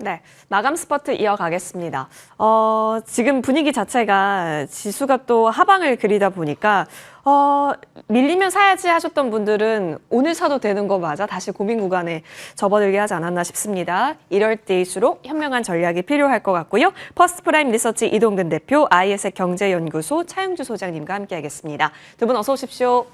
네, 마감 스퍼트 이어가겠습니다. 지금 분위기 자체가 지수가 또 하방을 그리다 보니까 밀리면 사야지 하셨던 분들은 오늘 사도 되는 거 맞아? 다시 고민 구간에 접어들게 하지 않았나 싶습니다. 이럴 때일수록 현명한 전략이 필요할 것 같고요. 퍼스트프라임 리서치 이동근 대표, IS의 경제연구소 차영주 소장님과 함께하겠습니다. 두 분 어서 오십시오.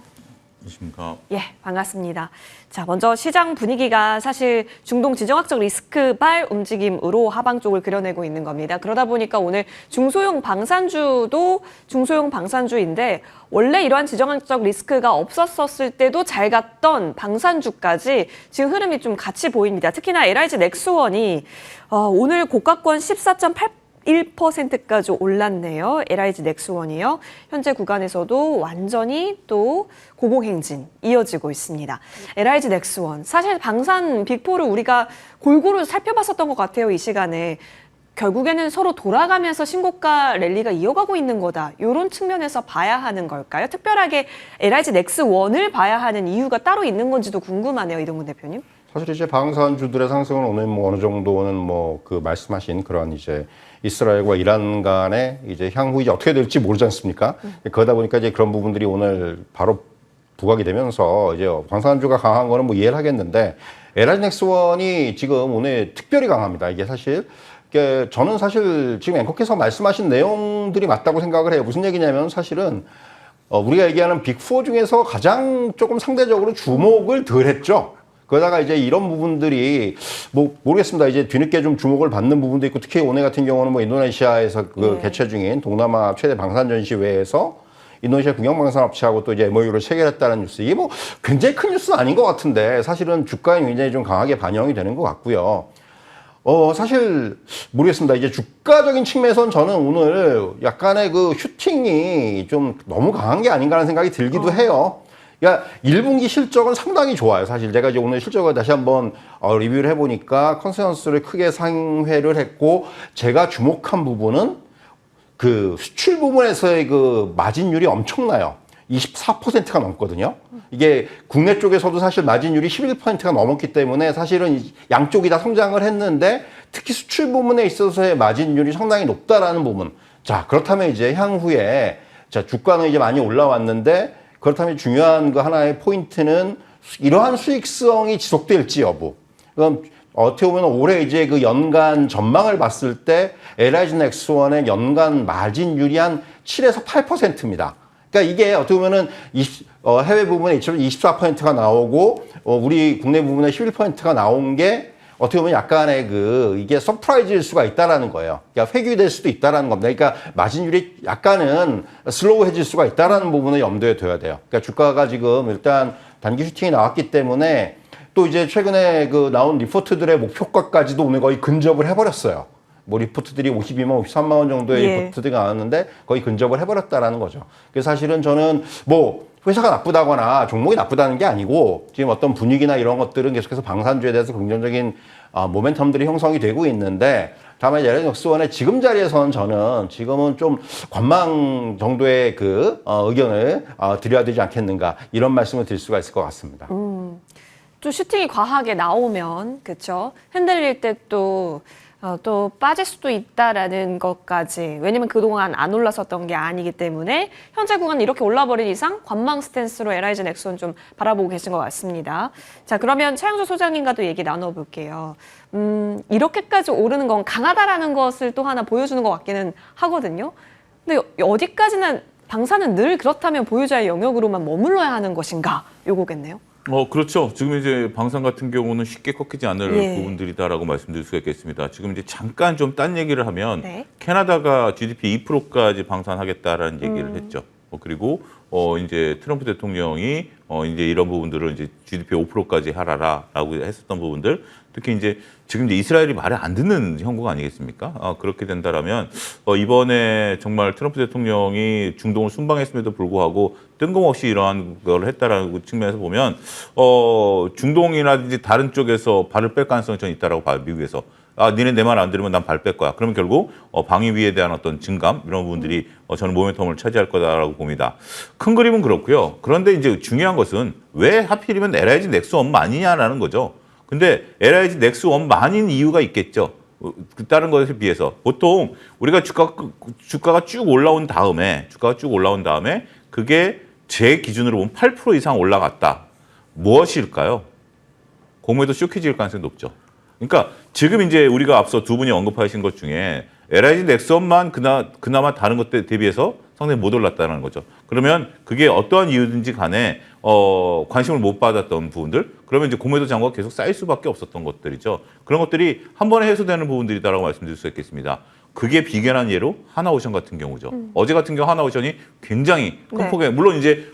안녕하십니까. 예, 반갑습니다. 자, 먼저 시장 분위기가 사실 중동 지정학적 리스크발 움직임으로 하방 쪽을 그려내고 있는 겁니다. 그러다 보니까 오늘 중소형 방산주도 중소형 방산주인데 원래 이러한 지정학적 리스크가 없었을 때도 잘 갔던 방산주까지 지금 흐름이 좀 같이 보입니다. 특히나 LIG 넥스원이 오늘 고가권 14.81%까지 올랐네요. LIG 넥스원이요. 현재 구간에서도 완전히 또 고공행진 이어지고 있습니다. LIG 넥스원, 사실 방산 빅4를 우리가 골고루 살펴봤었던 것 같아요. 이 시간에. 결국에는 서로 돌아가면서 신고가 랠리가 이어가고 있는 거다. 이런 측면에서 봐야 하는 걸까요? 특별하게 LIG 넥스원을 봐야 하는 이유가 따로 있는 건지도 궁금하네요. 이동근 대표님. 사실 이제 방산주들의 상승은 오늘 뭐 어느 정도는 뭐 그 말씀하신 그런 이제 이스라엘과 이란 간의 이제 향후 이제 어떻게 될지 모르지 않습니까? 그러다 보니까 이제 그런 부분들이 오늘 바로 부각이 되면서 이제 방산주가 강한 거는 뭐 이해를 하겠는데 LIG 넥스원이 지금 오늘 특별히 강합니다. 이게 사실 저는 사실 지금 앵커께서 말씀하신 내용들이 맞다고 생각을 해요. 무슨 얘기냐면 사실은 우리가 얘기하는 빅4 중에서 가장 조금 상대적으로 주목을 덜 했죠. 그러다가 이제 이런 부분들이 뭐 모르겠습니다. 이제 뒤늦게 좀 주목을 받는 부분도 있고 특히 오늘 같은 경우는 뭐 인도네시아에서 개최 중인 동남아 최대 방산 전시회에서 인도네시아 국영방산업체하고 또 이제 MOU를 체결했다는 뉴스. 이게 뭐 굉장히 큰 뉴스는 아닌 것 같은데 사실은 주가에 굉장히 좀 강하게 반영이 되는 것 같고요. 사실 모르겠습니다. 이제 주가적인 측면에선 저는 오늘 약간의 그 슈팅이 좀 너무 강한 게 아닌가 하는 생각이 들기도 해요. 그러니까 1분기 실적은 상당히 좋아요. 사실 제가 이제 오늘 실적을 다시 한번 리뷰를 해보니까 컨센서스를 크게 상회를 했고 제가 주목한 부분은 그 수출 부분에서의 그 마진율이 엄청나요. 24%가 넘거든요. 이게 국내 쪽에서도 사실 마진율이 11%가 넘었기 때문에 사실은 양쪽이 다 성장을 했는데 특히 수출 부분에 있어서의 마진율이 상당히 높다라는 부분. 자, 그렇다면 이제 향후에 자, 주가는 이제 많이 올라왔는데 그렇다면 중요한 그 하나의 포인트는 이러한 수익성이 지속될지 여부. 그럼 어떻게 보면 올해 이제 그 연간 전망을 봤을 때 LIG 넥스원의 연간 마진율이 한 7에서 8%입니다. 그러니까 이게 어떻게 보면은 해외 부분에 24%가 나오고 우리 국내 부분에 11%가 나온 게 어떻게 보면 약간의 이게 서프라이즈일 수가 있다라는 거예요. 그러니까 회귀될 수도 있다라는 겁니다. 그러니까 마진율이 약간은 슬로우해질 수가 있다라는 부분을 염두에 둬야 돼요. 그러니까 주가가 지금 일단 단기 슈팅이 나왔기 때문에 또 이제 최근에 나온 리포트들의 목표가까지도 오늘 거의 근접을 해버렸어요. 뭐 리포트들이 52만, 53만 원 정도의 리포트들이 나왔는데 거의 근접을 해버렸다라는 거죠. 그래서 사실은 저는 뭐 회사가 나쁘다거나 종목이 나쁘다는 게 아니고 지금 어떤 분위기나 이런 것들은 계속해서 방산주에 대해서 긍정적인 모멘텀들이 형성이 되고 있는데 다만 LIG 넥스원의 지금 자리에서는 저는 지금은 좀 관망 정도의 의견을 드려야 되지 않겠는가 이런 말씀을 드릴 수가 있을 것 같습니다. 좀 슈팅이 과하게 나오면 그렇죠. 흔들릴 때 또 빠질 수도 있다라는 것까지. 왜냐면 그동안 안 올랐었던 게 아니기 때문에 현재 구간 이렇게 올라버린 이상 관망 스탠스로 LIG 넥스원 좀 바라보고 계신 것 같습니다. 자, 그러면 차영주 소장님과도 얘기 나눠볼게요. 이렇게까지 오르는 건 강하다라는 것을 또 하나 보여주는 것 같기는 하거든요. 근데 어디까지나 방산은 늘 그렇다면 보유자의 영역으로만 머물러야 하는 것인가? 요거겠네요. 그렇죠. 지금 이제 방산 같은 경우는 쉽게 꺾이지 않을 부분들이다라고 말씀드릴 수가 있겠습니다. 지금 이제 잠깐 좀 딴 얘기를 하면 캐나다가 GDP 2%까지 방산하겠다라는 얘기를 했죠. 그리고 이제 트럼프 대통령이 이제 이런 부분들을 이제 GDP 5%까지 하라라고 했었던 부분들, 특히 이제 지금 이제 이스라엘이 말을 안 듣는 형국 아니겠습니까? 그렇게 된다라면 이번에 정말 트럼프 대통령이 중동을 순방했음에도 불구하고 뜬금없이 이러한 걸 했다라는 측면에서 보면 중동이라든지 다른 쪽에서 발을 뺄 가능성이 전 있다라고 봐요. 미국에서. 니네 내 말 안 들으면 난 발 뺄 거야. 그러면 결국 방위비에 대한 어떤 증감 이런 부분들이 저는 모멘텀을 차지할 거다라고 봅니다. 큰 그림은 그렇고요. 그런데 이제 중요한 것은 왜 하필이면 LIG 넥스원만이냐라는 거죠. 근데 LIG 넥스원만인 이유가 있겠죠. 다른 것에 비해서 보통 우리가 주가가 쭉 올라온 다음에 그게 제 기준으로 보면 8% 이상 올라갔다. 무엇일까요? 공매도 쇼키질 가능성이 높죠. 그러니까 지금 이제 우리가 앞서 두 분이 언급하신 것 중에 LIG 넥슨만 그나마 다른 것들 대비해서 상당히 못 올랐다는 거죠. 그러면 그게 어떠한 이유든지 간에 관심을 못 받았던 부분들, 그러면 이제 공매도 잔고가 계속 쌓일 수밖에 없었던 것들이죠. 그런 것들이 한 번에 해소되는 부분들이다라고 말씀드릴 수 있겠습니다. 그게 비견한 예로 하나오션 같은 경우죠. 어제 같은 경우 하나오션이 굉장히 큰 폭에, 물론 이제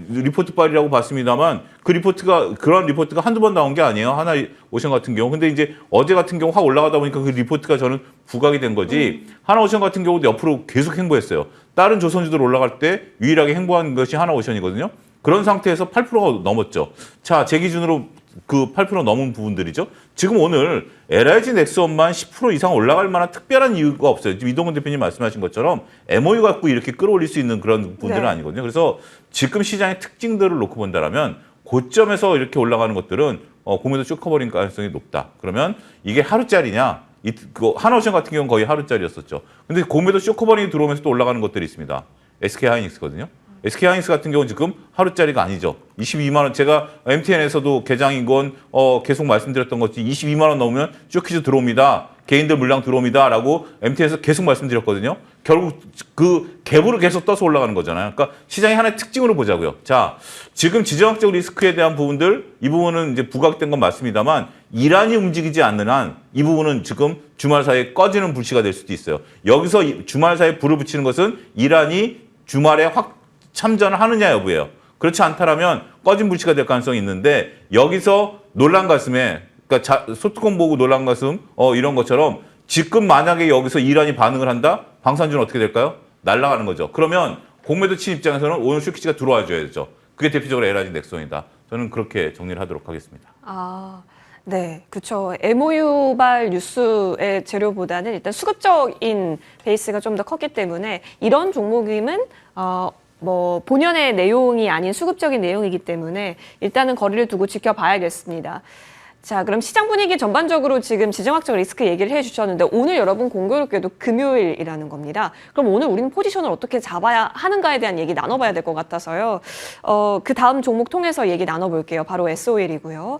리포트 발이라고 봤습니다만 그런 리포트가 한두 번 나온 게 아니에요. 하나오션 같은 경우. 근데 이제 어제 같은 경우 확 올라가다 보니까 그 리포트가 저는 부각이 된 거지. 하나오션 같은 경우도 옆으로 계속 행보했어요. 다른 조선주들 올라갈 때 유일하게 행보한 것이 하나오션이거든요. 그런 상태에서 8%가 넘었죠. 자, 제 기준으로 그 8% 넘은 부분들이죠. 지금 오늘 LIG 넥슨만 10% 이상 올라갈 만한 특별한 이유가 없어요. 지금 이동근 대표님 말씀하신 것처럼 MOU 갖고 이렇게 끌어올릴 수 있는 그런 부분들은 아니거든요. 그래서 지금 시장의 특징들을 놓고 본다라면 고점에서 이렇게 올라가는 것들은 공매도 쭉 커버린 가능성이 높다. 그러면 이게 하루짜리냐? 하나오션 같은 경우는 거의 하루짜리였었죠. 근데 공매도 쇼커버링이 들어오면서 또 올라가는 것들이 있습니다. SK하이닉스거든요. SK하이닉스 같은 경우는 지금 하루짜리가 아니죠. 22만 원, 제가 MTN에서도 개장인 건 계속 말씀드렸던 것이 22만 원 넘으면 쇼키즈 들어옵니다. 개인들 물량 들어옵니다라고 MTN에서 계속 말씀드렸거든요. 결국 그 갭으로 계속 떠서 올라가는 거잖아요. 그러니까 시장의 하나의 특징으로 보자고요. 자, 지금 지정학적 리스크에 대한 부분들, 이 부분은 이제 부각된 건 맞습니다만 이란이 움직이지 않는 한 이 부분은 지금 주말 사이에 꺼지는 불씨가 될 수도 있어요. 여기서 주말 사이에 불을 붙이는 것은 이란이 주말에 확 참전을 하느냐 여부예요. 그렇지 않다라면 꺼진 불씨가 될 가능성이 있는데 여기서 놀란 가슴에, 그러니까 소뚜껑 보고 놀란 가슴 이런 것처럼 지금 만약에 여기서 이란이 반응을 한다? 방산주는 어떻게 될까요? 날아가는 거죠. 그러면 공매도 친 입장에서는 오늘 쇼키치가 들어와 줘야죠. 그게 대표적으로 LIG 넥슨이다. 저는 그렇게 정리를 하도록 하겠습니다. 네, 그렇죠. MOU발 뉴스의 재료보다는 일단 수급적인 베이스가 좀 더 컸기 때문에 이런 종목임은 본연의 내용이 아닌 수급적인 내용이기 때문에 일단은 거리를 두고 지켜봐야겠습니다. 자, 그럼 시장 분위기 전반적으로 지금 지정학적 리스크 얘기를 해주셨는데 오늘 여러분 공교롭게도 금요일이라는 겁니다. 그럼 오늘 우리는 포지션을 어떻게 잡아야 하는가에 대한 얘기 나눠봐야 될 것 같아서요. 그 다음 종목 통해서 얘기 나눠볼게요. 바로 SOL이고요.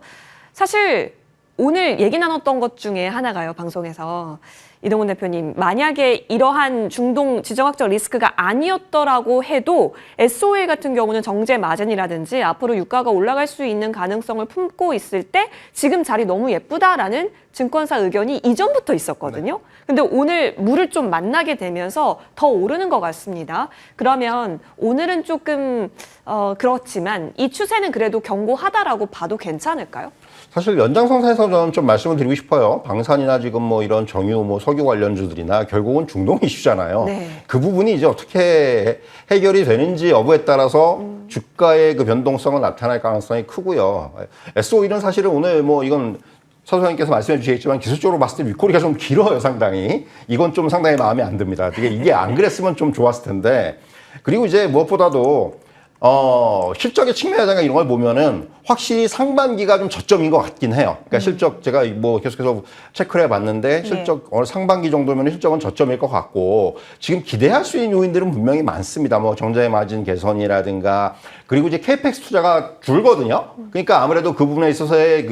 사실 오늘 얘기 나눴던 것 중에 하나가요, 방송에서. 이동훈 대표님, 만약에 이러한 중동 지정학적 리스크가 아니었더라고 해도 SOL 같은 경우는 정제 마진이라든지 앞으로 유가가 올라갈 수 있는 가능성을 품고 있을 때 지금 자리 너무 예쁘다라는 증권사 의견이 이전부터 있었거든요. 근데 오늘 물을 좀 만나게 되면서 더 오르는 것 같습니다. 그러면 오늘은 조금 그렇지만 이 추세는 그래도 견고하다라고 봐도 괜찮을까요? 사실 연장선상에서 저는 좀 말씀을 드리고 싶어요. 방산이나 지금 뭐 이런 정유, 석유 관련주들이나 결국은 중동 이슈잖아요. 네. 그 부분이 이제 어떻게 해결이 되는지 여부에 따라서 주가의 그 변동성은 나타날 가능성이 크고요. SOE는 사실은 오늘 뭐 이건 서소장님께서 말씀해 주시겠지만 기술적으로 봤을 때 윗꼬리가 좀 길어요, 상당히. 이건 좀 상당히 마음에 안 듭니다. 이게 안 그랬으면 좀 좋았을 텐데. 그리고 이제 무엇보다도 실적의 측면이라든가 이런 걸 보면은 확실히 상반기가 좀 저점인 것 같긴 해요. 그러니까 실적 제가 뭐 계속해서 체크를 해봤는데 실적 상반기 정도면 실적은 저점일 것 같고 지금 기대할 수 있는 요인들은 분명히 많습니다. 뭐 정제 마진 개선이라든가 그리고 이제 KPX 투자가 줄거든요. 그러니까 아무래도 그 부분에 있어서의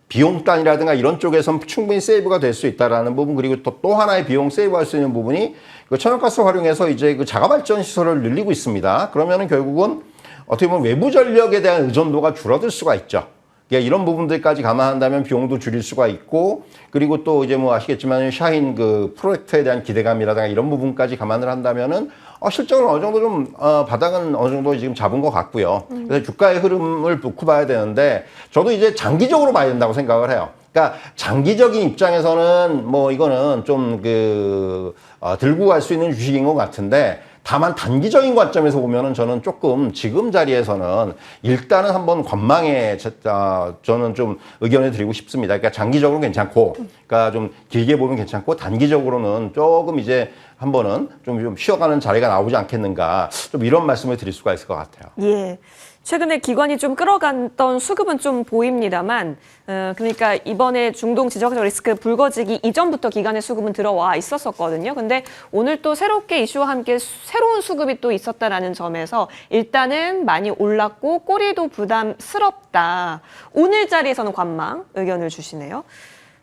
비용단이라든가 이런 쪽에서는 충분히 세이브가 될 수 있다라는 부분 그리고 또 하나의 비용 세이브할 수 있는 부분이 그 천연가스 활용해서 이제 그 자가발전 시설을 늘리고 있습니다. 그러면은 결국은 어떻게 보면 외부 전력에 대한 의존도가 줄어들 수가 있죠. 그러니까 이런 부분들까지 감안한다면 비용도 줄일 수가 있고 그리고 또 이제 뭐 아시겠지만 샤힌 그 프로젝트에 대한 기대감이라든가 이런 부분까지 감안을 한다면은 실적은 어느 정도 좀 바닥은 어느 정도 지금 잡은 것 같고요. 그래서 주가의 흐름을 놓고 봐야 되는데 저도 이제 장기적으로 봐야 된다고 생각을 해요. 그러니까 장기적인 입장에서는 뭐 이거는 좀 들고 갈 수 있는 주식인 것 같은데 다만 단기적인 관점에서 보면은 저는 조금 지금 자리에서는 일단은 한번 관망에 저는 좀 의견을 드리고 싶습니다. 그러니까 장기적으로는 괜찮고, 그러니까 좀 길게 보면 괜찮고 단기적으로는 조금 이제 한번은 좀 쉬어가는 자리가 나오지 않겠는가, 좀 이런 말씀을 드릴 수가 있을 것 같아요. 예. 최근에 기관이 좀 끌어갔던 수급은 좀 보입니다만, 그러니까 이번에 중동 지정학적 리스크 불거지기 이전부터 기관의 수급은 들어와 있었었거든요. 근데 오늘 또 새롭게 이슈와 함께 새로운 수급이 또 있었다라는 점에서 일단은 많이 올랐고 꼬리도 부담스럽다. 오늘 자리에서는 관망 의견을 주시네요.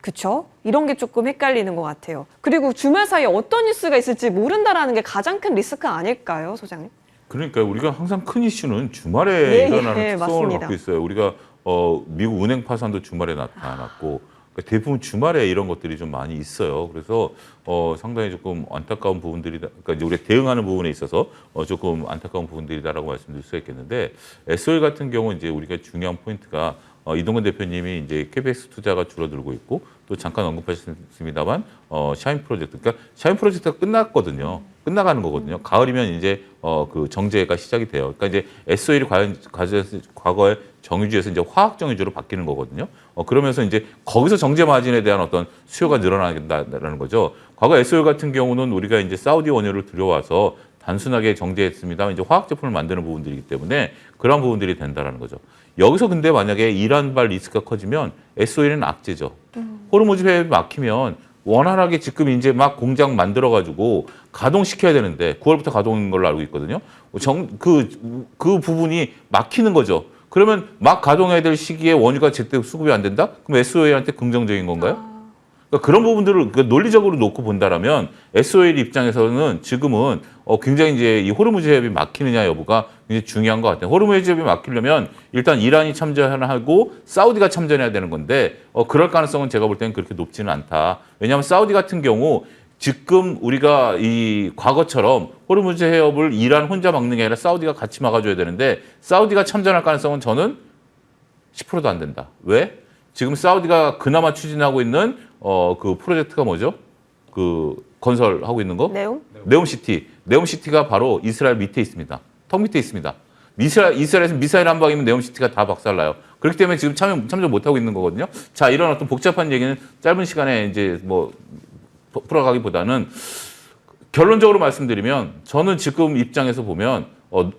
그쵸? 이런 게 조금 헷갈리는 것 같아요. 그리고 주말 사이에 어떤 뉴스가 있을지 모른다라는 게 가장 큰 리스크 아닐까요, 소장님? 그러니까 우리가 항상 큰 이슈는 주말에 일어나는 특성을 맞습니다. 갖고 있어요. 우리가 미국 은행 파산도 주말에 나타났고 그러니까 대부분 주말에 이런 것들이 좀 많이 있어요. 그래서 상당히 조금 안타까운 부분들이다. 그러니까 이제 우리가 대응하는 부분에 있어서 조금 안타까운 부분들이다라고 말씀드릴 수 있겠는데, SOL 같은 경우 이제 우리가 중요한 포인트가 이동건 대표님이 이제 KBS 투자가 줄어들고 있고, 또 잠깐 언급하셨습니다만 샤인 프로젝트, 그러니까 샤인 프로젝트가 끝났거든요. 끝나가는 거거든요. 가을이면 이제 그 정제가 시작이 돼요. 그러니까 이제 SOL이 과거에 정유주에서 이제 화학 정유주로 바뀌는 거거든요. 그러면서 이제 거기서 정제 마진에 대한 어떤 수요가 늘어나겠다라는 거죠. 과거 SOL 같은 경우는 우리가 이제 사우디 원유를 들여와서 단순하게 정제했습니다만 이제 화학 제품을 만드는 부분들이기 때문에 그런 부분들이 된다라는 거죠. 여기서 근데 만약에 이란발 리스크가 커지면 SOL은 악재죠. 호르무즈 해협이 막히면 원활하게 지금 이제 막 공장 만들어가지고 가동시켜야 되는데 9월부터 가동인 걸로 알고 있거든요. 그 부분이 막히는 거죠. 그러면 막 가동해야 될 시기에 원유가 제때 수급이 안 된다? 그럼 SOL한테 긍정적인 건가요? 그러니까 그런 부분들을 논리적으로 놓고 본다라면 SOL 입장에서는 지금은 굉장히 이제 이 호르무즈 해협이 막히느냐 여부가 굉장히 중요한 것 같아요. 호르무즈 해협이 막히려면 일단 이란이 참전하고 사우디가 참전해야 되는 건데 그럴 가능성은 제가 볼 때는 그렇게 높지는 않다. 왜냐하면 사우디 같은 경우 지금 우리가 이 과거처럼 호르무즈 해협을 이란 혼자 막는 게 아니라 사우디가 같이 막아줘야 되는데 사우디가 참전할 가능성은 저는 10%도 안 된다. 왜? 지금 사우디가 그나마 추진하고 있는 그 프로젝트가 뭐죠? 그 건설하고 있는 거? 네옴시티. 네옴시티가 바로 이스라엘 밑에 있습니다. 턱 밑에 있습니다. 이스라엘에서 미사일 한 방이면 네옴시티가 다 박살나요. 그렇기 때문에 지금 참전 못하고 있는 거거든요. 자, 이런 어떤 복잡한 얘기는 짧은 시간에 이제 뭐 풀어가기보다는 결론적으로 말씀드리면 저는 지금 입장에서 보면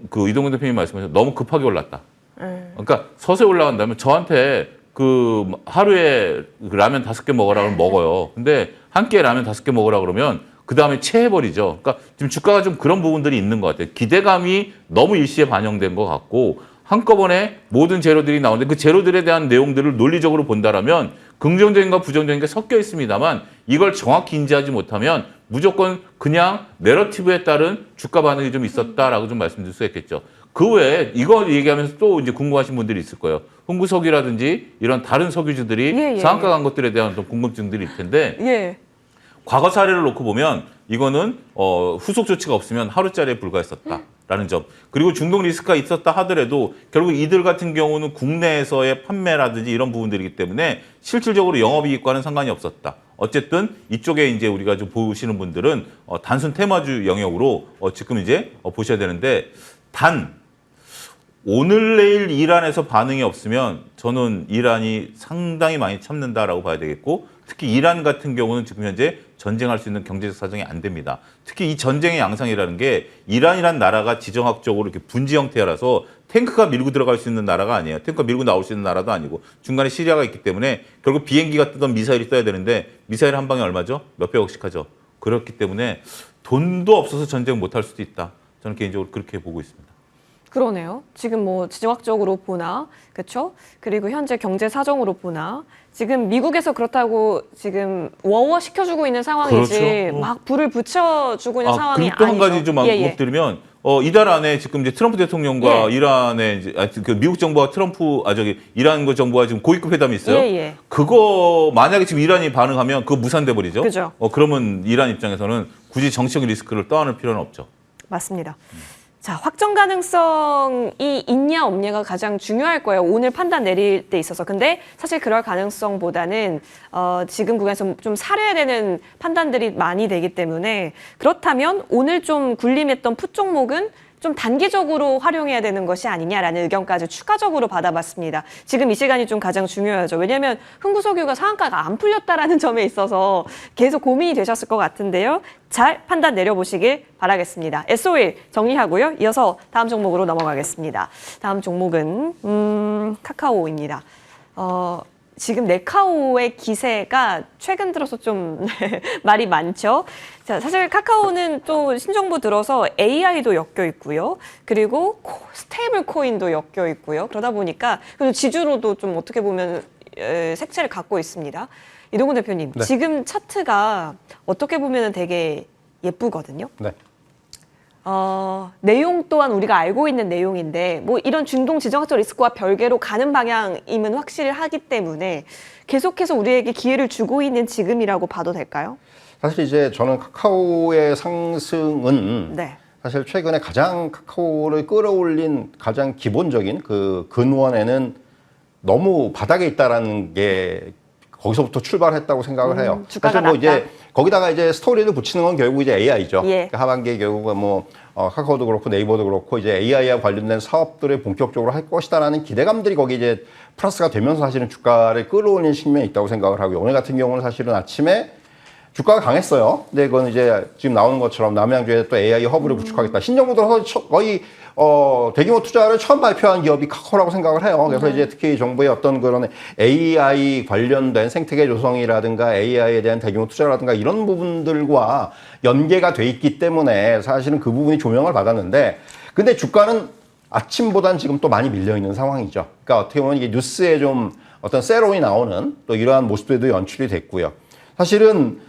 그 이동근 대표님 말씀하신 너무 급하게 올랐다. 그러니까 서서히 올라간다면 저한테 그 하루에 라면 5개 먹으라 그러면 먹어요. 근데 한 끼에 라면 5개 먹으라 그러면 그 다음에 체해버리죠. 그러니까 지금 주가가 좀 그런 부분들이 있는 것 같아요. 기대감이 너무 일시에 반영된 것 같고 한꺼번에 모든 재료들이 나오는데 그 재료들에 대한 내용들을 논리적으로 본다라면 긍정적인가 부정적인가 섞여 있습니다만 이걸 정확히 인지하지 못하면 무조건 그냥 내러티브에 따른 주가 반응이 좀 있었다라고 좀 말씀드릴 수 있겠죠. 그 외에 이거 얘기하면서 또 이제 궁금하신 분들이 있을 거예요. 흥구석유라든지 이런 다른 석유주들이 상한가 간 것들에 대한 어떤 궁금증들이 있을 텐데 과거 사례를 놓고 보면 이거는 후속 조치가 없으면 하루짜리에 불과했었다라는 점. 그리고 중동 리스크가 있었다 하더라도 결국 이들 같은 경우는 국내에서의 판매라든지 이런 부분들이기 때문에 실질적으로 영업이익과는 상관이 없었다. 어쨌든 이쪽에 이제 우리가 좀 보시는 분들은 단순 테마주 영역으로 지금 이제 보셔야 되는데 단 오늘 내일 이란에서 반응이 없으면 저는 이란이 상당히 많이 참는다라고 봐야 되겠고 특히 이란 같은 경우는 지금 현재 전쟁할 수 있는 경제적 사정이 안 됩니다. 특히 이 전쟁의 양상이라는 게 이란이란 나라가 지정학적으로 이렇게 분지 형태라서 탱크가 밀고 들어갈 수 있는 나라가 아니에요. 탱크가 밀고 나올 수 있는 나라도 아니고 중간에 시리아가 있기 때문에 결국 비행기가 뜨던 미사일이 떠야 되는데 미사일 한 방에 얼마죠? 몇백억씩 하죠. 그렇기 때문에 돈도 없어서 전쟁 못할 수도 있다. 저는 개인적으로 그렇게 보고 있습니다. 그러네요. 지금 뭐 지정학적으로 보나, 그렇죠? 그리고 현재 경제 사정으로 보나, 지금 미국에서 그렇다고 지금 워워 시켜주고 있는 상황이지 그렇죠. 막 불을 붙여주고 있는 상황이 그리고 또 한 아니죠. 가지 좀 언급드리면 이달 안에 지금 이제 트럼프 대통령과 이란의 이제 그 미국 정부와 이란 그 정부와 지금 고위급 회담이 있어요. 그거 만약에 지금 이란이 반응하면 그거 무산돼 버리죠. 그죠. 그러면 이란 입장에서는 굳이 정치적 리스크를 떠안을 필요는 없죠. 맞습니다. 자, 확정 가능성이 있냐 없냐가 가장 중요할 거예요. 오늘 판단 내릴 때 있어서. 근데 사실 그럴 가능성보다는 지금 구간에서 좀 사려야 되는 판단들이 많이 되기 때문에 그렇다면 오늘 좀 굴림했던 풋 종목은 좀 단기적으로 활용해야 되는 것이 아니냐라는 의견까지 추가적으로 받아봤습니다. 지금 이 시간이 좀 가장 중요하죠. 왜냐하면 흥구석유가 상한가가 안 풀렸다라는 점에 있어서 계속 고민이 되셨을 것 같은데요. 잘 판단 내려보시길 바라겠습니다. S-오일 정리하고요. 이어서 다음 종목으로 넘어가겠습니다. 다음 종목은 카카오입니다. 지금 네카오의 기세가 최근 들어서 좀 말이 많죠. 자, 사실 카카오는 또 신정부 들어서 AI도 엮여 있고요. 그리고 스테이블 코인도 엮여 있고요. 그러다 보니까 그리고 지주로도 좀 어떻게 보면 색채를 갖고 있습니다. 이동훈 대표님, 네. 지금 차트가 어떻게 보면 되게 예쁘거든요. 네. 내용 또한 우리가 알고 있는 내용인데 뭐 이런 중동 지정학적 리스크와 별개로 가는 방향임은 확실하기 때문에 계속해서 우리에게 기회를 주고 있는 지금이라고 봐도 될까요? 사실 이제 저는 카카오의 상승은 네. 사실 최근에 가장 카카오를 끌어올린 가장 기본적인 그 근원에는 너무 바닥에 있다라는 게 거기서부터 출발했다고 생각을 해요. 주가가 사실 뭐 낮다. 이제 거기다가 이제 스토리를 붙이는 건 결국 이제 AI죠. 예. 하반기에 결국은 뭐 카카오도 그렇고 네이버도 그렇고 이제 AI와 관련된 사업들을 본격적으로 할 것이다라는 기대감들이 거기 이제 플러스가 되면서 사실은 주가를 끌어올리는 측면이 있다고 생각을 하고요. 오늘 같은 경우는 사실은 아침에 주가가 강했어요. 근데 그건 이제 지금 나오는 것처럼 남양주에 또 AI 허브를 구축하겠다. 신정부 들어서 거의 대규모 투자를 처음 발표한 기업이 카카오라고 생각을 해요. 그래서 이제 특히 정부의 어떤 그런 AI 관련된 생태계 조성이라든가 AI에 대한 대규모 투자라든가 이런 부분들과 연계가 돼 있기 때문에 사실은 그 부분이 조명을 받았는데 근데 주가는 아침보단 지금 또 많이 밀려 있는 상황이죠. 그러니까 어떻게 보면 이게 뉴스에 좀 어떤 세론이 나오는 또 이러한 모습들도 연출이 됐고요. 사실은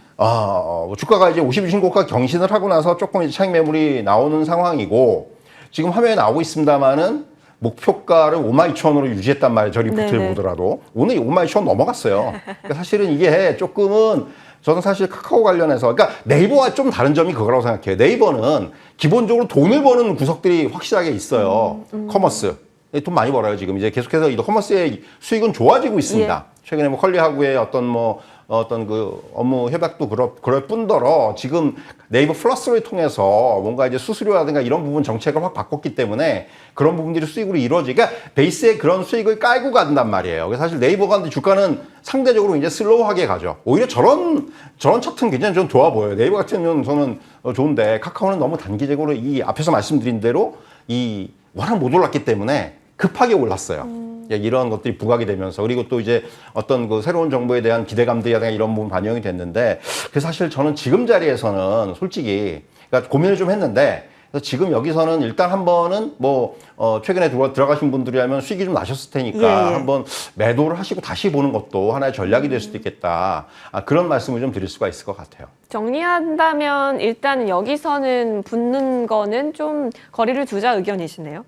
주가가 이제 50일 신고가 경신을 하고 나서 조금 이제 차익 매물이 나오는 상황이고 지금 화면에 나오고 있습니다만은 목표가를 52,000원으로 유지했단 말이에요. 저 리포트를 네네. 보더라도 오늘 52,000원 넘어갔어요. 그러니까 사실은 이게 조금은 저는 사실 카카오 관련해서 그러니까 네이버와 좀 다른 점이 그거라고 생각해요. 네이버는 기본적으로 돈을 버는 구석들이 확실하게 있어요. 커머스. 돈 많이 벌어요, 지금. 이제 계속해서 이 커머스의 수익은 좋아지고 있습니다. 최근에 뭐 컬리하고의 어떤 그 업무 협약도 그럴 뿐더러 지금 네이버 플러스를 통해서 뭔가 이제 수수료라든가 이런 부분 정책을 확 바꿨기 때문에 그런 부분들이 수익으로 이루어지니까 베이스에 그런 수익을 깔고 간단 말이에요. 그래서 사실 네이버가 주가는 상대적으로 이제 슬로우하게 가죠. 오히려 저런 차트는 굉장히 좀 좋아 보여요. 네이버 같은 경우는 저는 좋은데 카카오는 너무 단기적으로 이 앞에서 말씀드린 대로 이 워낙 못 올랐기 때문에 급하게 올랐어요. 이런 것들이 부각이 되면서 그리고 또 이제 어떤 그 새로운 정부에 대한 기대감들이라든가 이런 부분 반영이 됐는데 그래서 사실 저는 지금 자리에서는 솔직히 그러니까 고민을 좀 했는데 그래서 지금 여기서는 일단 한 번은 뭐 최근에 들어가신 분들이라면 수익이 좀 나셨을 테니까 예. 한번 매도를 하시고 다시 보는 것도 하나의 전략이 될 수도 있겠다. 그런 말씀을 좀 드릴 수가 있을 것 같아요. 정리한다면 일단 여기서는 붙는 거는 좀 거리를 두자 의견이시네요.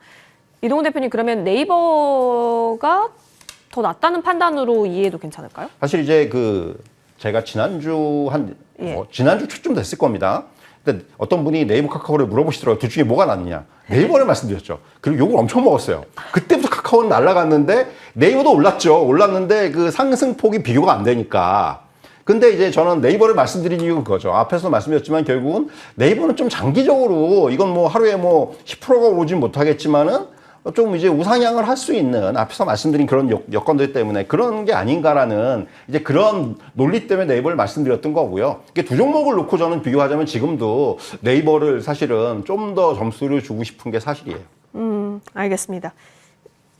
이동훈 대표님 그러면 네이버가 더 낫다는 판단으로 이해해도 괜찮을까요? 사실 이제 제가 지난주 지난주 초쯤 됐을 겁니다. 근데 어떤 분이 네이버 카카오를 물어보시더라고요. 둘 중에 뭐가 낫느냐. 네이버를 말씀드렸죠. 그리고 욕을 엄청 먹었어요. 그때부터 카카오는 날아갔는데 네이버도 올랐는데 그 상승폭이 비교가 안 되니까. 근데 이제 저는 네이버를 말씀드린 이유가 그거죠. 앞에서 말씀드렸지만 결국은 네이버는 좀 장기적으로 이건 뭐 하루에 뭐 10%가 오르진 못하겠지만은 좀 이제 우상향을 할 수 있는 앞에서 말씀드린 그런 여건들 때문에 그런 게 아닌가라는 이제 그런 논리 때문에 네이버를 말씀드렸던 거고요. 이게 두 종목을 놓고 저는 비교하자면 지금도 네이버를 사실은 좀 더 점수를 주고 싶은 게 사실이에요. 알겠습니다.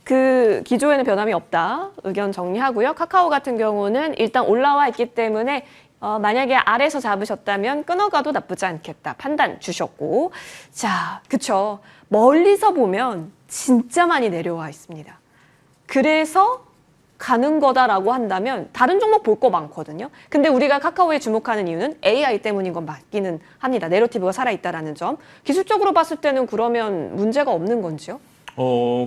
그 기조에는 변함이 없다. 의견 정리하고요. 카카오 같은 경우는 일단 올라와 있기 때문에 만약에 아래에서 잡으셨다면 끊어가도 나쁘지 않겠다. 판단 주셨고. 자, 그쵸. 멀리서 보면 진짜 많이 내려와 있습니다. 그래서 가는 거다라고 한다면 다른 종목 볼 거 많거든요. 근데 우리가 카카오에 주목하는 이유는 AI 때문인 건 맞기는 합니다. 내러티브가 살아있다라는 점. 기술적으로 봤을 때는 그러면 문제가 없는 건지요?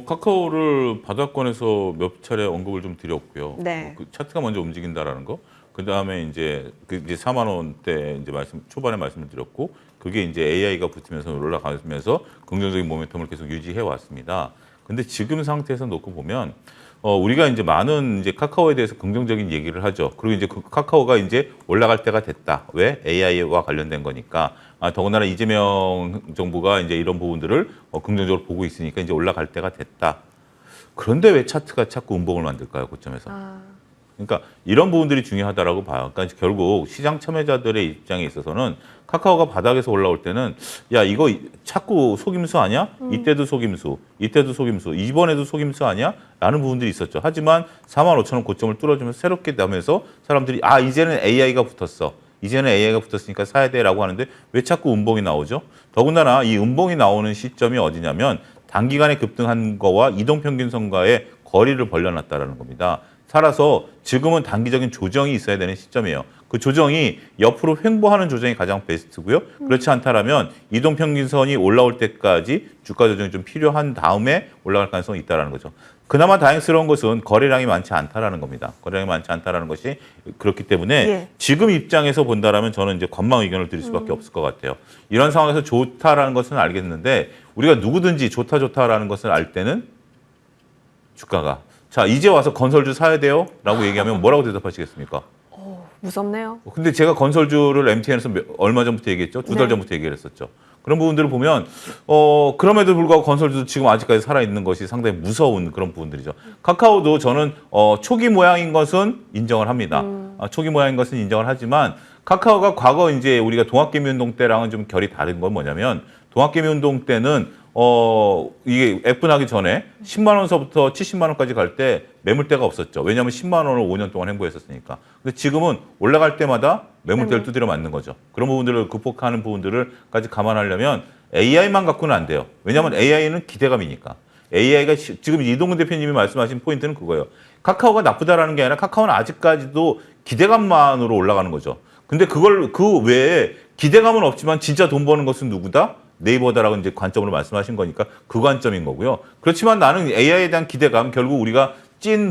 카카오를 바닥권에서 몇 차례 언급을 좀 드렸고요. 네. 그 차트가 먼저 움직인다라는 거. 그 다음에 이제 4만 원대 이제 초반에 말씀을 드렸고, 그게 이제 AI가 붙으면서 올라가면서 긍정적인 모멘텀을 계속 유지해 왔습니다. 근데 지금 상태에서 놓고 보면 우리가 이제 많은 이제 카카오에 대해서 긍정적인 얘기를 하죠. 그리고 이제 그 카카오가 이제 올라갈 때가 됐다. 왜? AI와 관련된 거니까. 더군다나 이재명 정부가 이제 이런 부분들을 긍정적으로 보고 있으니까 이제 올라갈 때가 됐다. 그런데 왜 차트가 자꾸 음봉을 만들까요? 고점에서. 그러니까 이런 부분들이 중요하다라고 봐요. 그러니까 결국 시장 참여자들의 입장에 있어서는 카카오가 바닥에서 올라올 때는 야 이거 자꾸 속임수 아니야? 이때도 속임수, 이때도 속임수, 이번에도 속임수 아니야? 라는 부분들이 있었죠. 하지만 45,000원 고점을 뚫어주면서 새롭게 나면서 사람들이 이제는 AI가 붙었어. 이제는 AI가 붙었으니까 사야 돼라고 하는데 왜 자꾸 음봉이 나오죠? 더군다나 이 음봉이 나오는 시점이 어디냐면 단기간에 급등한 거와 이동평균선과의 거리를 벌려놨다라는 겁니다. 따라서 지금은 단기적인 조정이 있어야 되는 시점이에요. 그 조정이 옆으로 횡보하는 조정이 가장 베스트고요. 그렇지 않다라면 이동평균선이 올라올 때까지 주가 조정이 좀 필요한 다음에 올라갈 가능성이 있다는 거죠. 그나마 다행스러운 것은 거래량이 많지 않다라는 겁니다. 거래량이 많지 않다라는 것이 그렇기 때문에 예. 지금 입장에서 본다라면 저는 이제 관망 의견을 드릴 수밖에 없을 것 같아요. 이런 상황에서 좋다라는 것은 알겠는데 우리가 누구든지 좋다라는 것을 알 때는 주가가 자 이제 와서 건설주 사야 돼요? 라고 얘기하면 뭐라고 대답하시겠습니까? 무섭네요. 근데 제가 건설주를 MTN에서 얼마 전부터 얘기했죠? 2달 전부터 얘기를 했었죠. 그런 부분들을 보면 그럼에도 불구하고 건설주도 지금 아직까지 살아있는 것이 상당히 무서운 그런 부분들이죠. 카카오도 저는 초기 모양인 것은 인정을 합니다. 초기 모양인 것은 인정을 하지만 카카오가 과거 이제 우리가 동학개미운동 때랑은 좀 결이 다른 건 뭐냐면 동학개미운동 때는 이게 F나기 전에 10만 원서부터 70만 원까지 갈 때 매물대가 없었죠. 왜냐하면 10만 원을 5년 동안 행보했었으니까. 근데 지금은 올라갈 때마다 매물대를 두드려 맞는 거죠. 그런 부분들을 극복하는 부분들을까지 감안하려면 AI만 갖고는 안 돼요. 왜냐하면 AI는 기대감이니까. AI가 지금 이동근 대표님이 말씀하신 포인트는 그거예요. 카카오가 나쁘다라는 게 아니라 카카오는 아직까지도 기대감만으로 올라가는 거죠. 근데 그 외에 기대감은 없지만 진짜 돈 버는 것은 누구다? 네이버다라고 이제 관점으로 말씀하신 거니까 그 관점인 거고요. 그렇지만 나는 AI에 대한 기대감, 결국 우리가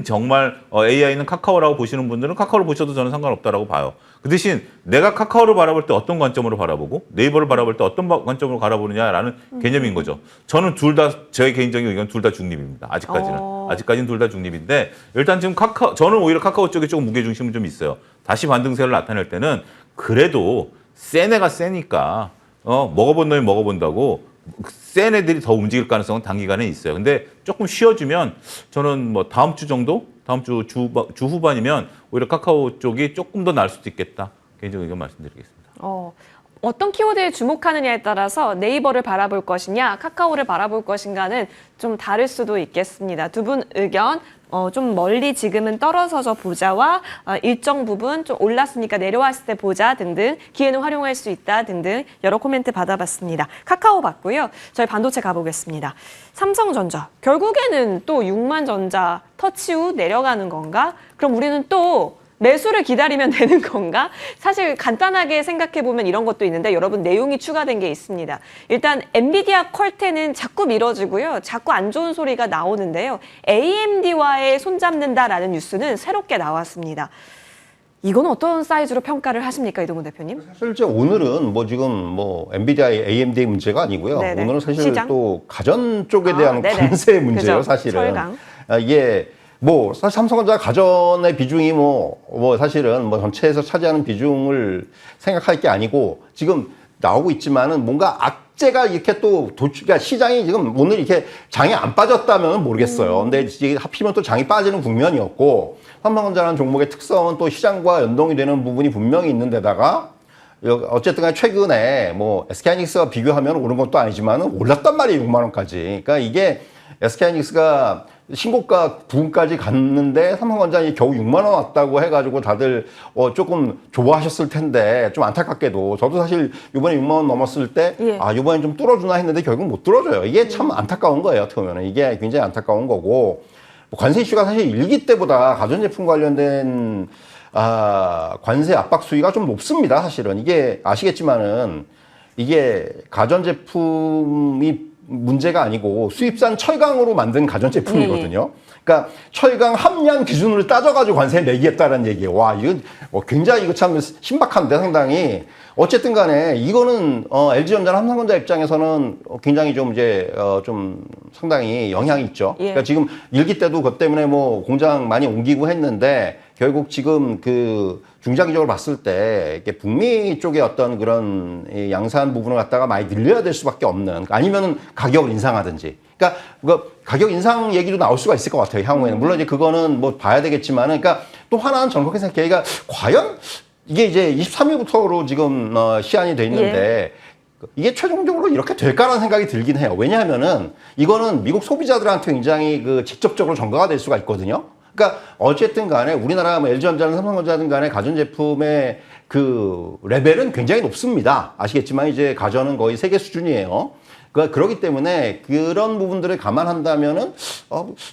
정말 AI는 카카오라고 보시는 분들은 카카오를 보셔도 저는 상관없다라고 봐요. 그 대신 내가 카카오를 바라볼 때 어떤 관점으로 바라보고 네이버를 바라볼 때 어떤 관점으로 바라보느냐라는 개념인 거죠. 저는 둘 다 제 개인적인 의견 둘 다 중립입니다. 아직까지는 둘 다 중립인데 일단 지금 저는 오히려 카카오 쪽에 조금 무게 중심은 좀 있어요. 다시 반등세를 나타낼 때는 그래도 센 애가 세니까 먹어본 놈이 먹어본다고 센 애들이 더 움직일 가능성은 단기간에 있어요. 근데 조금 쉬어주면 저는 뭐 다음 주 정도? 다음 주 후반이면 오히려 카카오 쪽이 조금 더 나을 수도 있겠다. 개인적인 의견 말씀드리겠습니다. 어떤 키워드에 주목하느냐에 따라서 네이버를 바라볼 것이냐, 카카오를 바라볼 것인가는 좀 다를 수도 있겠습니다. 두 분 의견 좀 멀리 지금은 떨어져서 보자와 일정 부분 좀 올랐으니까 내려왔을 때 보자 등등 기회는 활용할 수 있다 등등 여러 코멘트 받아봤습니다. 카카오 봤고요. 저희 반도체 가보겠습니다. 삼성전자 결국에는 또 6만 전자 터치 후 내려가는 건가? 그럼 우리는 또 매수를 기다리면 되는 건가? 사실 간단하게 생각해보면 이런 것도 있는데 여러분 내용이 추가된 게 있습니다. 일단 엔비디아 퀄테는 자꾸 미뤄지고요. 자꾸 안 좋은 소리가 나오는데요. AMD와의 손잡는다라는 뉴스는 새롭게 나왔습니다. 이건 어떤 사이즈로 평가를 하십니까, 이동훈 대표님? 사실 이제 오늘은 지금 엔비디아의 AMD의 문제가 아니고요. 네네. 오늘은 사실 시장? 또 가전 쪽에 대한 네네. 관세 문제예요, 그죠. 사실은. 철강. 이게 사실 삼성전자 가전의 비중이 사실은 전체에서 차지하는 비중을 생각할 게 아니고 지금 나오고 있지만은 뭔가 악재가 이렇게 또 그러니까 시장이 지금 오늘 이렇게 장이 안 빠졌다면 모르겠어요. 근데 이게 하필이면 또 장이 빠지는 국면이었고 삼성전자라는 종목의 특성은 또 시장과 연동이 되는 부분이 분명히 있는 데다가 어쨌든 간에 최근에 SK하이닉스와 비교하면 오른 것도 아니지만은 올랐단 말이에요. 6만 원까지. 그러니까 이게 SK하이닉스가 신고가 부근까지 갔는데 삼성전자는 겨우 6만 원 왔다고 해가지고 다들 조금 좋아하셨을 텐데 좀 안타깝게도 저도 사실 이번에 6만 원 넘었을 때 이번엔 좀 뚫어주나 했는데 결국 못 뚫어줘요. 이게 참 안타까운 거예요. 어떻게 보면 이게 굉장히 안타까운 거고 관세 이슈가 사실 일기 때보다 가전제품 관련된 관세 압박 수위가 좀 높습니다. 사실은 이게 아시겠지만은 이게 가전제품이 문제가 아니고 수입산 철강으로 만든 가전제품이거든요. 그러니까 철강 함량 기준으로 따져가지고 관세를 매기겠다는 얘기예요. 와, 이건 굉장히 이거 참 신박한데 상당히. 어쨌든 간에 이거는 LG전자나 삼성전자 입장에서는 굉장히 좀 상당히 영향이 있죠. 예. 그러니까 지금 일기 때도 그것 때문에 뭐 공장 많이 옮기고 했는데 결국 지금 그 중장기적으로 봤을 때 이게 북미 쪽의 어떤 그런 이 양산 부분을 갖다가 많이 늘려야 될 수밖에 없는, 아니면은 가격을 인상하든지. 그러니까 그 가격 인상 얘기도 나올 수가 있을 것 같아요, 향후에는. 물론 이제 그거는 뭐 봐야 되겠지만은, 그러니까 또 하나는 저는 그렇게 생각해요. 그러니까 과연 이게 이제 23일부터로 지금 시한이 돼 있는데 이게 최종적으로 이렇게 될까라는 생각이 들긴 해요. 왜냐하면은 이거는 미국 소비자들한테 굉장히 그 직접적으로 전가가 될 수가 있거든요. 그러니까 어쨌든 간에 우리나라 뭐 LG전자든 삼성전자든 간에 가전제품의 그 레벨은 굉장히 높습니다. 아시겠지만 이제 가전은 거의 세계 수준이에요. 그렇기 때문에 그런 부분들을 감안한다면은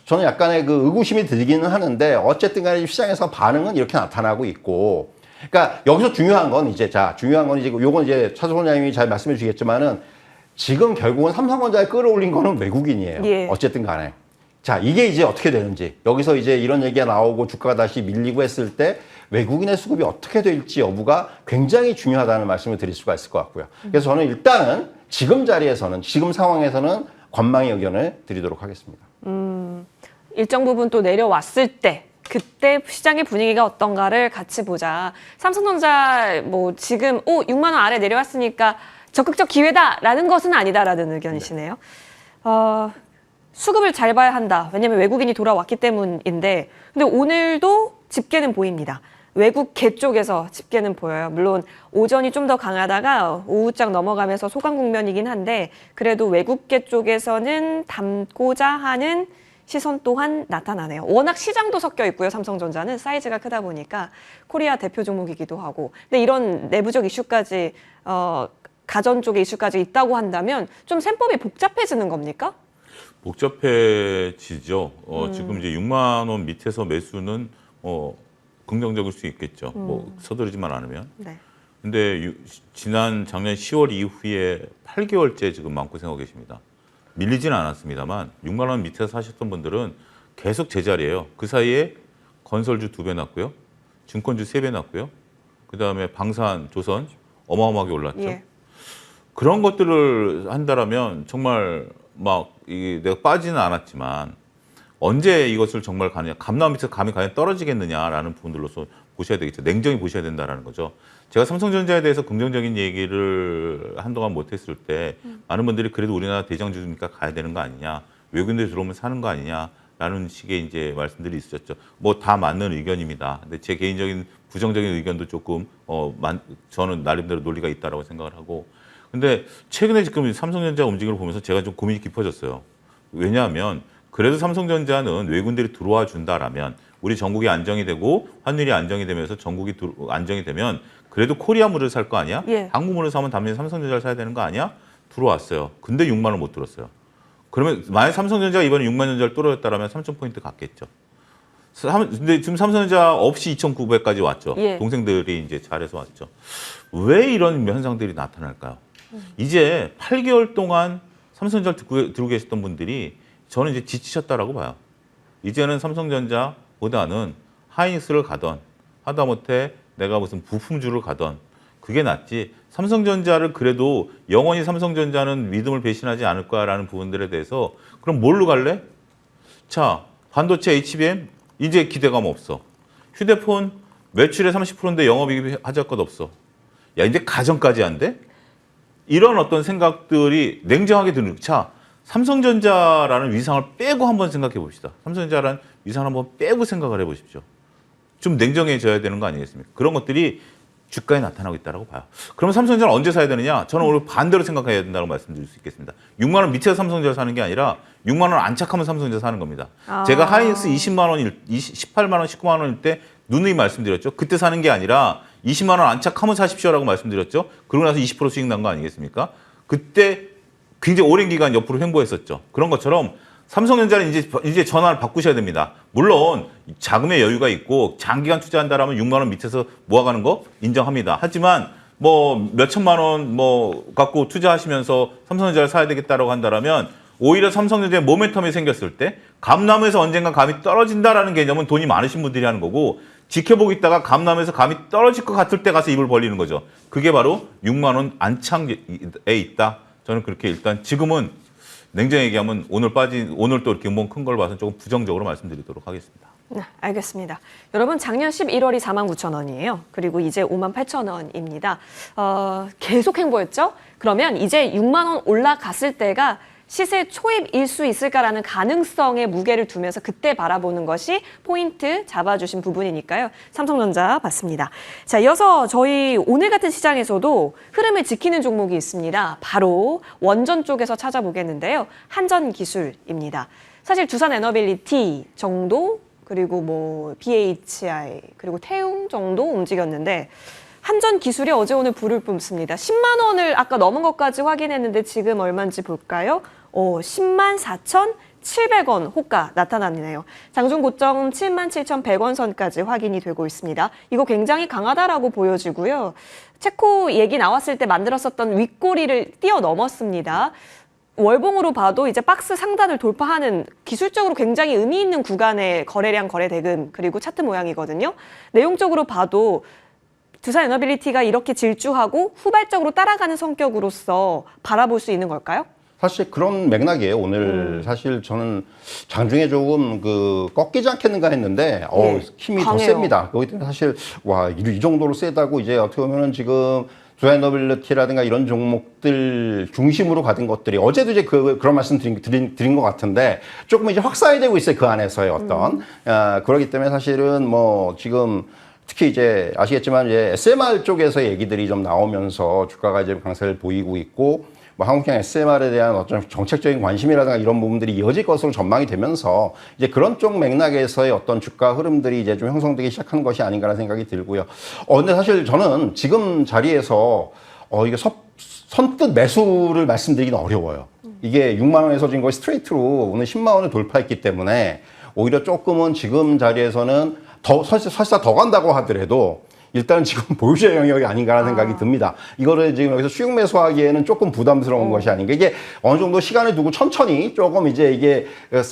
저는 약간의 그 의구심이 들기는 하는데, 어쨌든 간에 시장에서 반응은 이렇게 나타나고 있고, 그러니까 여기서 중요한 건 이제 요건 이제 차 소장님이 잘 말씀해 주시겠지만은 지금 결국은 삼성전자에 끌어올린 거는 외국인이에요. 예. 어쨌든 간에. 자, 이게 이제 어떻게 되는지, 여기서 이제 이런 얘기가 나오고 주가가 다시 밀리고 했을 때 외국인의 수급이 어떻게 될지 여부가 굉장히 중요하다는 말씀을 드릴 수가 있을 것 같고요. 그래서 저는 일단은 지금 자리에서는, 지금 상황에서는 관망의 의견을 드리도록 하겠습니다. 일정 부분 또 내려왔을 때 그때 시장의 분위기가 어떤가를 같이 보자. 삼성전자 뭐 지금 6만 원 아래 내려왔으니까 적극적 기회다라는 것은 아니다라는 의견이시네요. 수급을 잘 봐야 한다. 왜냐하면 외국인이 돌아왔기 때문인데, 근데 오늘도 집계는 보입니다. 외국계 쪽에서 집계는 보여요. 물론 오전이 좀 더 강하다가 오후장 넘어가면서 소강 국면이긴 한데, 그래도 외국계 쪽에서는 담고자 하는 시선 또한 나타나네요. 워낙 시장도 섞여 있고요. 삼성전자는 사이즈가 크다 보니까 코리아 대표 종목이기도 하고. 근데 이런 내부적 이슈까지 가전 쪽의 이슈까지 있다고 한다면 좀 셈법이 복잡해지는 겁니까? 복잡해지죠. 지금 이제 6만 원 밑에서 매수는 긍정적일 수 있겠죠. 뭐 서두르지만 않으면. 네. 근데 지난 작년 10월 이후에 8개월째 지금 마음고생하고 계십니다. 밀리지는 않았습니다만 6만 원 밑에서 사셨던 분들은 계속 제자리예요. 그 사이에 건설주 2배 났고요. 증권주 3배 났고요. 그다음에 방산, 조선 어마어마하게 올랐죠. 예. 그런 것들을 한다라면 정말 막 이게 내가 빠지는 않았지만 언제 이것을 정말 가느냐, 감나무 밑에서 감이 과연 떨어지겠느냐라는 부분들로서 보셔야 되겠죠. 냉정히 보셔야 된다라는 거죠. 제가 삼성전자에 대해서 긍정적인 얘기를 한동안 못했을 때 많은 분들이 그래도 우리나라 대장주니까 가야 되는 거 아니냐, 외국인들이 들어오면 사는 거 아니냐라는 식의 이제 말씀들이 있었죠. 뭐 다 맞는 의견입니다. 근데 제 개인적인 부정적인 의견도 조금 저는 나름대로 논리가 있다라고 생각을 하고. 근데 최근에 지금 삼성전자 움직임을 보면서 제가 좀 고민이 깊어졌어요. 왜냐하면 그래도 삼성전자는 외국인들이 들어와 준다라면, 우리 전국이 안정이 되고 환율이 안정이 되면서 전국이 안정이 되면 그래도 코리아물을 살 거 아니야? 예. 한국물을 사면 당연히 삼성전자를 사야 되는 거 아니야? 들어왔어요. 근데 6만 원 못 들었어요. 그러면 만약 삼성전자가 이번에 6만 전자를 뚫어졌다면 3,000포인트 갔겠죠. 근데 지금 삼성전자 없이 2,900까지 왔죠. 예. 동생들이 이제 잘해서 왔죠. 왜 이런 현상들이 나타날까요? 이제 8개월 동안 삼성전자를 들고 계셨던 분들이 저는 이제 지치셨다라고 봐요. 이제는 삼성전자보다는 하이닉스를 가던, 하다못해 내가 무슨 부품주를 가던 그게 낫지, 삼성전자를 그래도 영원히 삼성전자는 믿음을 배신하지 않을 거야라는 부분들에 대해서 그럼 뭘로 갈래? 자, 반도체 HBM 이제 기대감 없어. 휴대폰 매출의 30%인데 영업이익이 하자것 없어. 야, 이제 가전까지 안 돼? 이런 어떤 생각들이 냉정하게 드는. 자, 삼성전자라는 위상을 빼고 한번 생각해 봅시다. 삼성전자라는 위상을 한번 빼고 생각을 해 보십시오. 좀 냉정해져야 되는 거 아니겠습니까? 그런 것들이 주가에 나타나고 있다고 봐요. 그러면 삼성전자를 언제 사야 되느냐? 저는 오늘 반대로 생각해야 된다고 말씀드릴 수 있겠습니다. 6만 원 밑에서 삼성전자 사는 게 아니라 6만 원 안착하면 삼성전자 사는 겁니다. 제가 하이닉스 20만 원, 18만 원, 19만 원일 때 누누이 말씀드렸죠. 그때 사는 게 아니라 20만 원 안착하면 사십시오라고 말씀드렸죠. 그러고 나서 20% 수익 난 거 아니겠습니까? 그때 굉장히 오랜 기간 옆으로 횡보했었죠. 그런 것처럼 삼성전자는 이제 전환을 바꾸셔야 됩니다. 물론 자금의 여유가 있고 장기간 투자한다라면 6만 원 밑에서 모아가는 거 인정합니다. 하지만 뭐 몇천만 원 뭐 갖고 투자하시면서 삼성전자를 사야 되겠다라고 한다라면 오히려 삼성전자의 모멘텀이 생겼을 때 감나무에서 언젠가 감이 떨어진다라는 개념은 돈이 많으신 분들이 하는 거고, 지켜보고 있다가 감나무에서 감이 떨어질 것 같을 때 가서 입을 벌리는 거죠. 그게 바로 6만 원 안착에 있다. 저는 그렇게 일단 지금은 냉정히 얘기하면 오늘 또 이렇게 큰 걸 봐서 조금 부정적으로 말씀드리도록 하겠습니다. 네, 알겠습니다. 여러분 작년 11월이 49,000원이에요. 그리고 이제 58,000원입니다. 계속 횡보했죠? 그러면 이제 6만 원 올라갔을 때가 시세 초입일 수 있을까라는 가능성에 무게를 두면서 그때 바라보는 것이 포인트 잡아주신 부분이니까요. 삼성전자 봤습니다. 자, 이어서 저희 오늘 같은 시장에서도 흐름을 지키는 종목이 있습니다. 바로 원전 쪽에서 찾아보겠는데요. 한전기술입니다. 사실 두산에너빌리티 정도 그리고 뭐 BHI 그리고 태움 정도 움직였는데 한전기술이 어제 오늘 불을 뿜습니다. 10만 원을 아까 넘은 것까지 확인했는데 지금 얼마인지 볼까요? 10만 4,700원 호가 나타났네요. 장중 고점 7만 7,100원 선까지 확인이 되고 있습니다. 이거 굉장히 강하다라고 보여지고요. 체코 얘기 나왔을 때 만들었었던 윗꼬리를 뛰어넘었습니다. 월봉으로 봐도 이제 박스 상단을 돌파하는 기술적으로 굉장히 의미 있는 구간의 거래량, 거래 대금 그리고 차트 모양이거든요. 내용적으로 봐도 두산에너빌리티가 이렇게 질주하고 후발적으로 따라가는 성격으로서 바라볼 수 있는 걸까요? 사실 그런 맥락이에요. 오늘 사실 저는 장중에 조금 꺾이지 않겠는가 했는데 힘이 강해요. 더 셉니다. 그렇기 때문에 사실 이 정도로 세다고 이제 어떻게 보면은 지금 두산에너빌리티라든가 이런 종목들 중심으로 가던 것들이 어제도 이제 그런 말씀 드린 것 같은데 조금 이제 확산이 되고 있어요. 그 안에서의 어떤 그렇기 때문에 사실은 뭐 지금 특히 이제 아시겠지만 이제 SMR 쪽에서 얘기들이 좀 나오면서 주가가 이제 강세를 보이고 있고 뭐 한국형 SMR에 대한 어떤 정책적인 관심이라든가 이런 부분들이 이어질 것으로 전망이 되면서 이제 그런 쪽 맥락에서의 어떤 주가 흐름들이 이제 좀 형성되기 시작한 것이 아닌가라는 생각이 들고요. 근데 사실 저는 지금 자리에서 이게 선뜻 매수를 말씀드리기는 어려워요. 이게 6만 원에서 진 거의 스트레이트로 오늘 10만 원을 돌파했기 때문에 오히려 조금은 지금 자리에서는 설사 더 간다고 하더라도 일단 지금 보유자 영역이 아닌가라는 생각이 듭니다. 이거를 지금 여기서 수익 매수하기에는 조금 부담스러운 것이 아닌가. 이게 어느 정도 시간을 두고 천천히 조금 이제 이게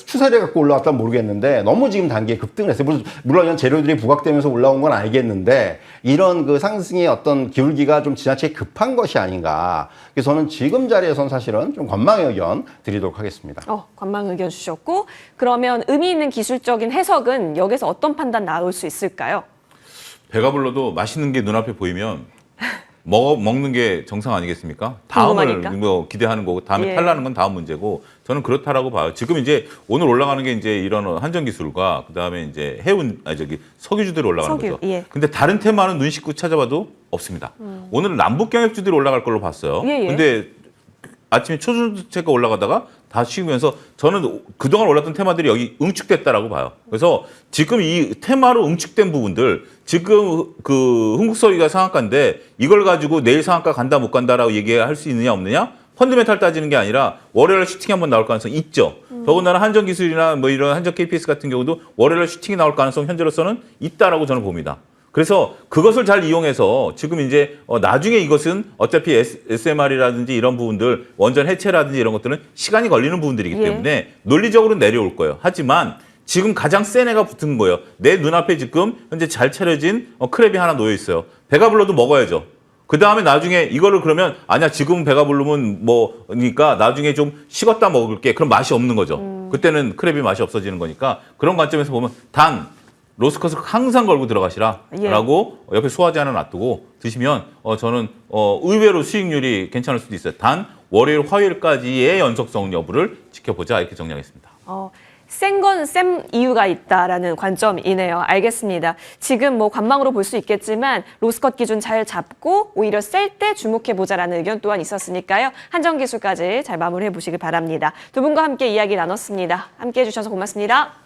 추세를 갖고 올라왔다면 모르겠는데 너무 지금 단기에 급등을 했어요. 물론 이런 재료들이 부각되면서 올라온 건 알겠는데 이런 그 상승의 어떤 기울기가 좀 지나치게 급한 것이 아닌가. 그래서 저는 지금 자리에서는 사실은 좀 관망의 의견 드리도록 하겠습니다. 관망 의견 주셨고 그러면 의미 있는 기술적인 해석은 여기서 어떤 판단 나올 수 있을까요? 배가 불러도 맛있는 게 눈앞에 보이면 먹는 게 정상 아니겠습니까? 다음을 궁금하니까. 뭐 기대하는 거고 다음에 탈라는 건 다음 문제고 저는 그렇다라고 봐요. 지금 이제 오늘 올라가는 게 이제 이런 한전기술과 그다음에 이제 석유주들이 올라가는 거죠. 근데 다른 테마는 눈 씻고 찾아봐도 없습니다. 오늘은 남북경협주들이 올라갈 걸로 봤어요. 근데 아침에 초중주체가 올라가다가 다 쉬면서 저는 그동안 올랐던 테마들이 여기 응축됐다라고 봐요. 그래서 지금 이 테마로 응축된 부분들 지금 그 흥국석유가 상한가인데 이걸 가지고 내일 상한가 간다 못 간다라고 얘기할 수 있느냐 없느냐? 펀드멘탈 따지는 게 아니라 월요일에 슈팅이 한번 나올 가능성이 있죠. 더군다나 한전기술이나 뭐 이런 한전 KPS 같은 경우도 월요일에 슈팅이 나올 가능성 현재로서는 있다라고 저는 봅니다. 그래서 그것을 잘 이용해서 지금 이제 나중에 이것은 어차피 SMR이라든지 이런 부분들 원전 해체라든지 이런 것들은 시간이 걸리는 부분들이기 때문에 논리적으로 내려올 거예요. 하지만 지금 가장 센 애가 붙은 거예요. 내 눈앞에 지금 현재 잘 차려진 크랩이 하나 놓여 있어요. 배가 불러도 먹어야죠. 그 다음에 나중에 이거를 그러면 아니야 지금 배가 부르면 뭐니까 나중에 좀 식었다 먹을게. 그럼 맛이 없는 거죠. 그때는 크랩이 맛이 없어지는 거니까 그런 관점에서 보면 단 로스컷을 항상 걸고 들어가시라라고 옆에 소화제 하나 놔두고 드시면 저는 의외로 수익률이 괜찮을 수도 있어요. 단 월요일, 화요일까지의 연속성 여부를 지켜보자 이렇게 정리하겠습니다. 센 건 센 이유가 있다라는 관점이네요. 알겠습니다. 지금 뭐 관망으로 볼 수 있겠지만 로스컷 기준 잘 잡고 오히려 셀 때 주목해보자라는 의견 또한 있었으니까요. 한전기술까지 잘 마무리해 보시길 바랍니다. 두 분과 함께 이야기 나눴습니다. 함께해 주셔서 고맙습니다.